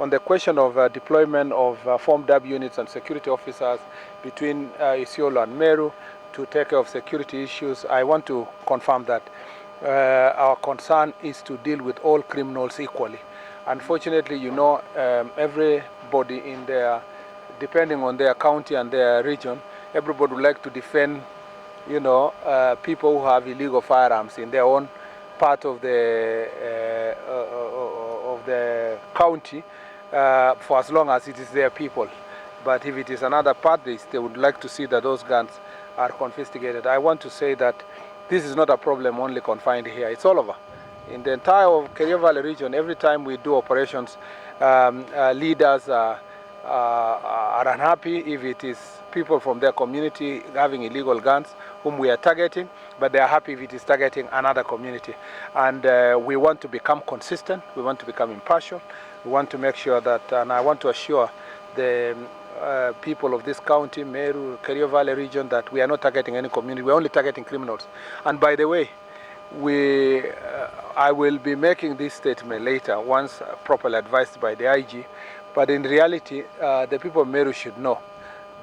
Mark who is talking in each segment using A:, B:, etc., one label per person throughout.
A: On the question of deployment of formed up units and security officers between Isiolo and Meru to take care of security issues, I want to confirm that our concern is to deal with all criminals equally. Unfortunately, you know, everybody in their, depending on their county and their region, everybody would like to defend, you know, people who have illegal firearms in their own part of the county for as long as it is their people. But if it is another part, they would like to see that those guns are confiscated. I want to say that this is not a problem only confined here. It's all over. In the entire of Kerio Valley region, every time we do operations, leaders are unhappy if it is people from their community having illegal guns whom we are targeting, but they are happy if it is targeting another community. And we want to become consistent, we want to become impartial, we want to make sure that, and I want to assure the people of this county, Meru, Kerio Valley region, that we are not targeting any community, we are only targeting criminals. And by the way, I will be making this statement later, once properly advised by the IG, but in reality, the people of Meru should know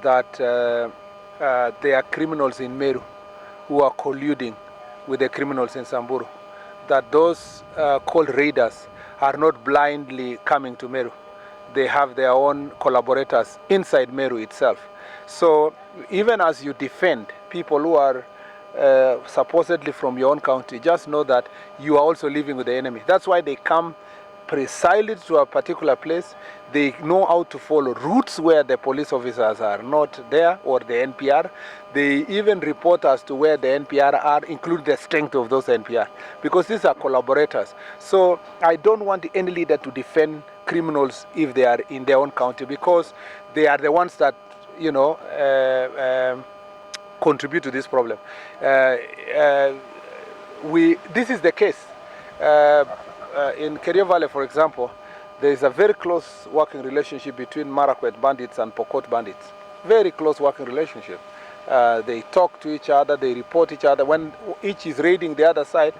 A: that there are criminals in Meru who are colluding with the criminals in Samburu, that those called raiders are not blindly coming to Meru. They have their own collaborators inside Meru itself. So even as you defend people who are supposedly from your own county, just know that you are also living with the enemy. That's why they come precisely to a particular place. They know how to follow routes where the police officers are not there, or the NPR. They even report as to where the NPR are, include the strength of those NPR, because these are collaborators. So I don't want any leader to defend criminals if they are in their own county, because they are the ones that, you know, contribute to this problem. This is the case. In Kerio Valley, for example, there is a very close working relationship between Marakwet bandits and Pokot bandits. Very close working relationship. They talk to each other, they report each other. When each is raiding the other side,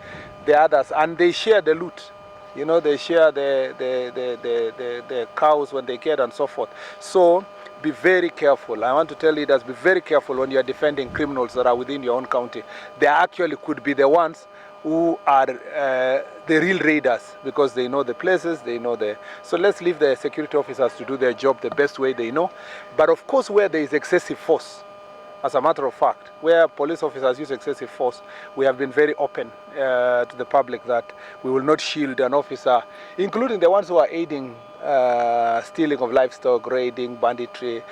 A: the others, and they share the loot. You know, they share the cows when they get and so forth. So be very careful. I want to tell leaders, be very careful when you are defending criminals that are within your own county. They actually could be the ones who are the real raiders, because they know the places, they know the... So let's leave the security officers to do their job the best way they know. But of course, where there is excessive force, as a matter of fact, where police officers use excessive force, we have been very open to the public that we will not shield an officer, including the ones who are aiding stealing of livestock, raiding, banditry,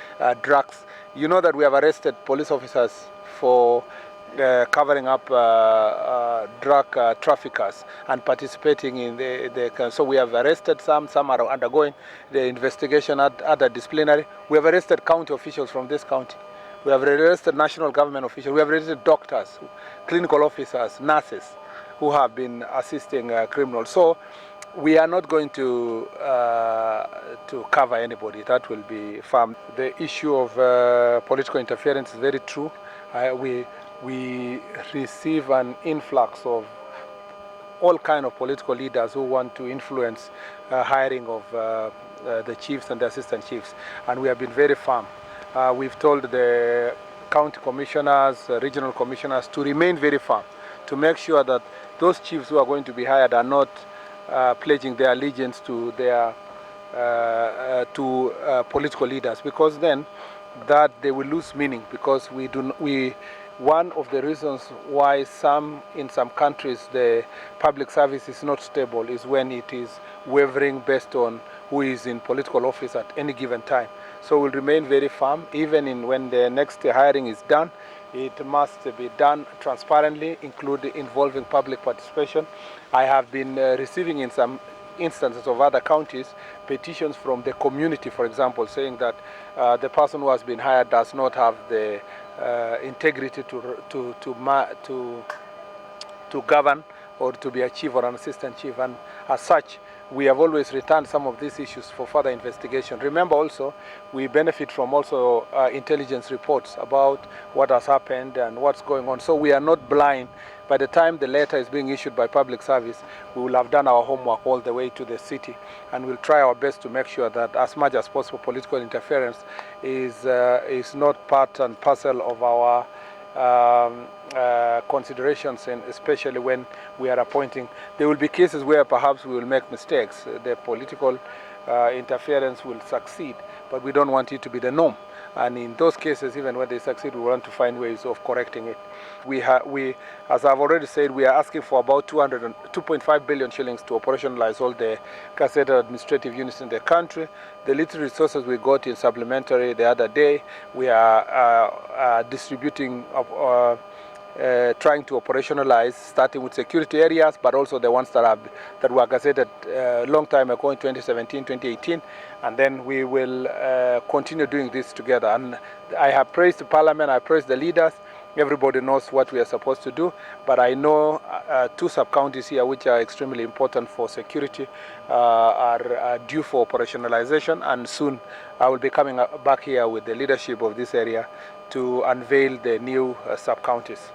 A: drugs. You know that we have arrested police officers for covering up drug traffickers and participating in the so we have arrested some are undergoing the investigation at other disciplinary. We have arrested county officials from this county. We have arrested national government officials. We have arrested doctors, clinical officers, nurses who have been assisting criminals. So we are not going to cover anybody. That will be firm. The issue of political interference is very true. We receive an influx of all kinds of political leaders who want to influence hiring of the chiefs and the assistant chiefs, and we have been very firm. We've told the county commissioners, regional commissioners to remain very firm, to make sure that those chiefs who are going to be hired are not pledging their allegiance to their political leaders, because then that they will lose meaning. Because one of the reasons why in some countries the public service is not stable is when it is wavering based on who is in political office at any given time. So we'll remain very firm, even when the next hiring is done. It must be done transparently, involving public participation. I have been receiving in some instances of other counties petitions from the community, for example, saying that the person who has been hired does not have the integrity to govern or to be a chief or an assistant chief, and as such we have always returned some of these issues for further investigation. Remember also, we benefit from also intelligence reports about what has happened and what's going on. So we are not blind. By the time the letter is being issued by public service, we will have done our homework all the way to the city, and we'll try our best to make sure that as much as possible political interference is not part and parcel of our considerations, and especially when we are appointing. There will be cases where perhaps we will make mistakes. The political interference will succeed, but we don't want it to be the norm. And in those cases, even when they succeed, we want to find ways of correcting it. We, as I've already said, we are asking for about 2.5 billion shillings to operationalize all the gazetted administrative units in the country. The little resources we got in supplementary the other day, we are distributing trying to operationalize, starting with security areas, but also the ones that were gazetted a long time ago in 2017, 2018, and then we will continue doing this together. And I have praised the Parliament, I praised the leaders. Everybody knows what we are supposed to do, but I know two sub-counties here which are extremely important for security are due for operationalization, and soon I will be coming back here with the leadership of this area to unveil the new sub-counties.